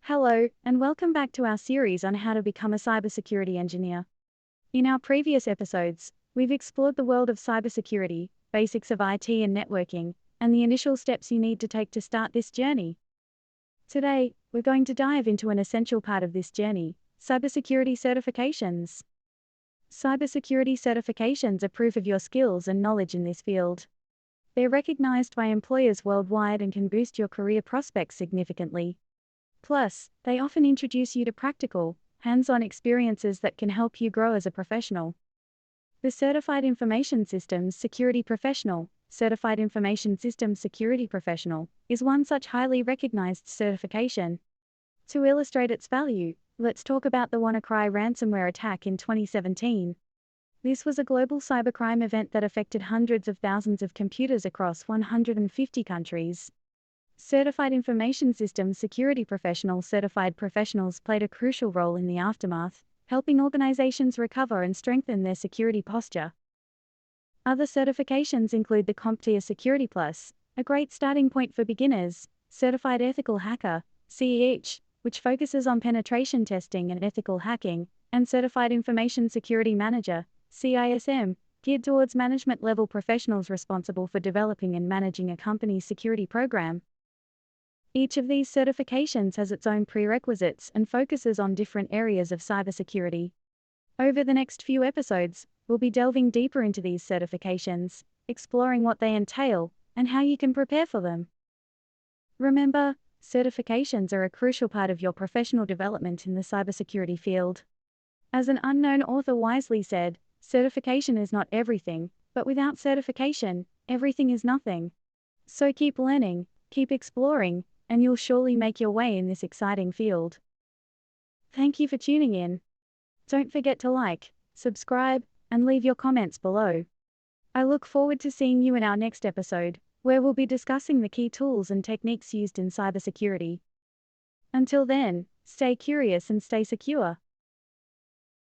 Hello, and welcome back to our series on how to become a cybersecurity engineer. In our previous episodes, we've explored the world of cybersecurity, basics of IT and networking, and the initial steps you need to take to start this journey. Today, we're going to dive into an essential part of this journey: cybersecurity certifications. Cybersecurity certifications are proof of your skills and knowledge in this field. They're recognized by employers worldwide and can boost your career prospects significantly. Plus, they often introduce you to practical, hands-on experiences that can help you grow as a professional. The Certified Information Systems Security Professional, Certified Information Systems Security Professional, is one such highly recognized certification. To illustrate its value, let's talk about the WannaCry ransomware attack in 2017. This was a global cybercrime event that affected hundreds of thousands of computers across 150 countries. Certified Information Systems Security Professional certified professionals played a crucial role in the aftermath, helping organizations recover and strengthen their security posture. Other certifications include the CompTIA Security Plus, a great starting point for beginners, Certified Ethical Hacker, CEH, which focuses on penetration testing and ethical hacking, and Certified Information Security Manager, CISSP, geared towards management-level professionals responsible for developing and managing a company's security program. Each of these certifications has its own prerequisites and focuses on different areas of cybersecurity. Over the next few episodes, we'll be delving deeper into these certifications, exploring what they entail, and how you can prepare for them. Remember, certifications are a crucial part of your professional development in the cybersecurity field. As an unknown author wisely said, certification is not everything, but without certification, everything is nothing. So keep learning, keep exploring, and you'll surely make your way in this exciting field. Thank you for tuning in. Don't forget to like, subscribe, and leave your comments below. I look forward to seeing you in our next episode, where we'll be discussing the key tools and techniques used in cybersecurity. Until then, stay curious and stay secure.